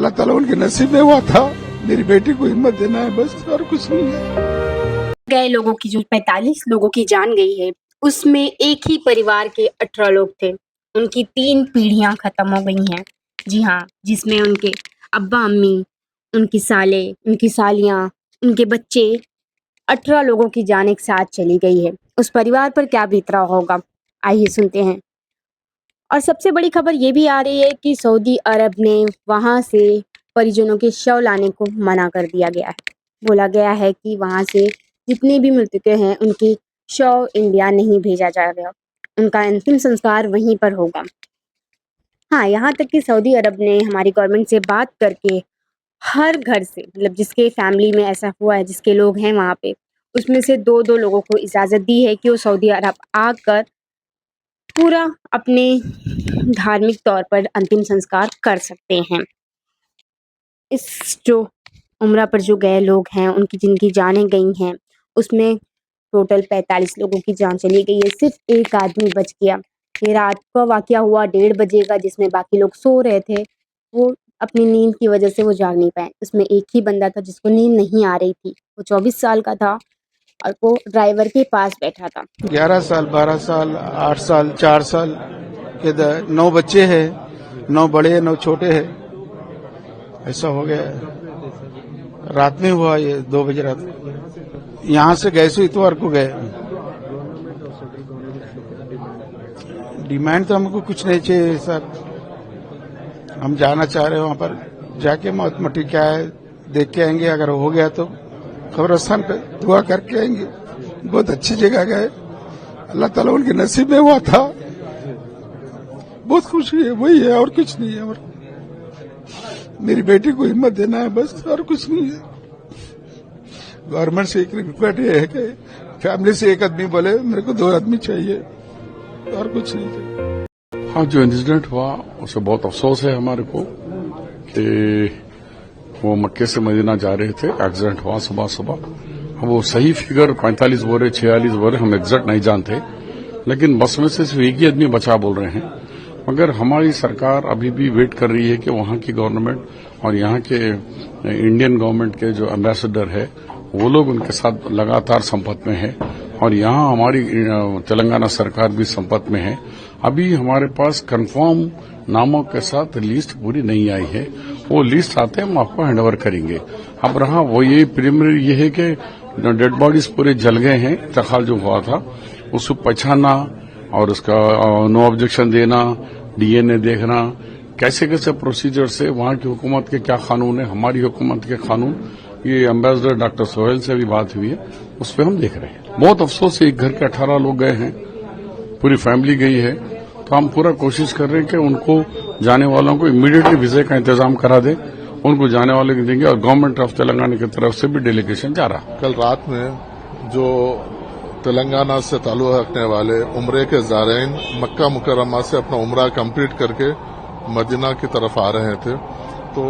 अल्लाह ताला उनके नसीब में हुआ था। मेरी बेटी को हिम्मत देना है बस, और कुछ नहीं है। गए लोगों की जो 45 लोगों की जान गई है, उसमें एक ही परिवार के 18 लोग थे। उनकी 3 पीढ़ियां खत्म हो गई हैं। जी हाँ, जिसमें उनके अब्बा अम्मी, उनकी साले, उनकी सालियां, उनके बच्चे, 18 लोगों की जान एक साथ चली गई है। उस परिवार पर क्या बीत रहा होगा, आइए सुनते हैं। और सबसे बड़ी खबर ये भी आ रही है कि सऊदी अरब ने वहां से परिजनों के शव लाने को मना कर दिया गया है। बोला गया है कि वहां से जितने भी मृतक हैं उनकी शव इंडिया नहीं भेजा जाएगा, उनका अंतिम संस्कार वहीं पर होगा। हाँ, यहाँ तक कि सऊदी अरब ने हमारी गवर्नमेंट से बात करके हर घर से, मतलब जिसके फैमिली में ऐसा हुआ है, जिसके लोग हैं वहाँ पे, उसमें से 2-2 लोगों को इजाज़त दी है कि वो सऊदी अरब आकर पूरा अपने धार्मिक तौर पर अंतिम संस्कार कर सकते हैं। इस जो उम्रा पर जो गए लोग हैं, उनकी जिनकी जानें गई हैं, उसमें टोटल 45 लोगों की जान चली गई है। सिर्फ एक आदमी बच गया। ये रात का वाकया हुआ 1:30 बजे का, जिसमें बाकी लोग सो रहे थे। वो अपनी नींद की वजह से वो जाग नहीं पाए। उसमें एक ही बंदा था जिसको नींद नहीं आ रही थी। वो 24 साल का था और वो ड्राइवर के पास बैठा था। 11 साल, 12 साल, 8 साल, 4 साल के 9 बच्चे हैं, 9 बड़े हैं, 9 छोटे हैं। ऐसा हो गया। रात में हुआ ये 2 बजे रात। यहाँ से गए सो इतवार को गए। डिमांड तो हमको कुछ नहीं चाहिए सर। हम जाना चाह रहे हैं, वहाँ पर जाके मौत मटी क्या है देख के आएंगे। अगर हो गया तो कब्रिस्तान पे दुआ करके आएंगे। बहुत अच्छी जगह गए, अल्लाह ताला उनके नसीब में हुआ था। बहुत खुशी है, वही है और कुछ नहीं है। और मेरी बेटी को हिम्मत देना है बस, और कुछ नहीं है। गवर्नमेंट से एक रिक्वेस्ट ये है कि फैमिली से एक आदमी बोले मेरे को 2 आदमी चाहिए, और कुछ नहीं चाहिए। हाँ, जो इंसिडेंट हुआ उससे बहुत अफसोस है हमारे को कि वो मक्के से मदीना जा रहे थे, एक्सीडेंट हुआ सुबह। अब वो सही फिगर 45 बोल रहे, 46 बोल रहे, हम एग्जैक्ट नहीं जानते, लेकिन बस में से सिर्फ एक ही आदमी बचा बोल रहे हैं। मगर हमारी सरकार अभी भी वेट कर रही है कि वहां की गवर्नमेंट और यहाँ के इंडियन गवर्नमेंट के जो एम्बेसडर है वो लोग उनके साथ लगातार संपर्क में है, और यहाँ हमारी तेलंगाना सरकार भी संपर्क में है। अभी हमारे पास कंफर्म नामों के साथ लिस्ट पूरी नहीं आई है। वो लिस्ट आते हैं हम आपको हैंडओवर करेंगे। अब रहा वो ये प्रिलिमिनरी ये है कि डेड बॉडीज पूरे जल गए हैं। इंतकाल जो हुआ था उसको पहचानना और उसका नो ऑब्जेक्शन देना, डीएनए देखना, कैसे कैसे प्रोसीजर से वहां की हुकूमत के क्या कानून है, हमारी हुकूमत के कानून, ये एम्बेसडर डॉक्टर सोहेल से भी बात हुई है, उस पर हम देख रहे हैं। बहुत अफसोस है, एक घर के 18 लोग गए हैं, पूरी फैमिली गई है। तो हम पूरा कोशिश कर रहे हैं कि उनको जाने वालों को इमीडिएटली वीजे का इंतजाम करा दें, उनको जाने वाले को देंगे। और गवर्नमेंट ऑफ तेलंगाना की तरफ से भी डेलीगेशन जा रहा। कल रात में जो तेलंगाना से ताल्लुक रखने वाले उम्रे के ज़ायरीन मक्का मुकर्रमा से अपना उम्रा कंप्लीट करके मदीना की तरफ आ रहे थे, तो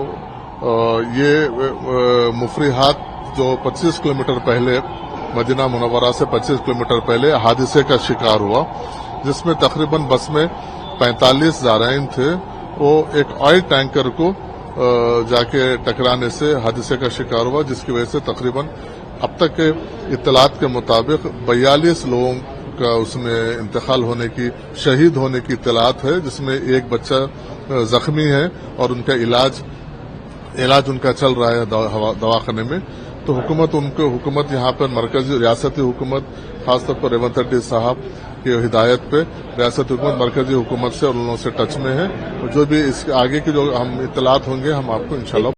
ये मुफरीहात जो 25 किलोमीटर पहले, मदीना मुनव्वरा से 25 किलोमीटर पहले हादसे का शिकार हुआ, जिसमें तकरीबन बस में 45 ज़ायरीन थे। वो एक ऑयल टैंकर को जाके टकराने से हादसे का शिकार हुआ, जिसकी वजह से तकरीबन अब तक के इत्तलात के मुताबिक 42 लोगों का उसमें इंतकाल होने की, शहीद होने की इत्तलात है, जिसमें एक बच्चा जख्मी है और उनका इलाज उनका चल रहा है दवाखाने में। तो हुकूमत यहाँ पर मरकजी रियासती हुकूमत, खासतौर पर रेवंत रेड्डी साहब की हिदायत पे रियासती हुकूमत मरकजी हुकूमत से और उन लोगों से टच में है। जो भी इसके आगे की जो हम इत्तलात होंगे हम आपको इंशाल्लाह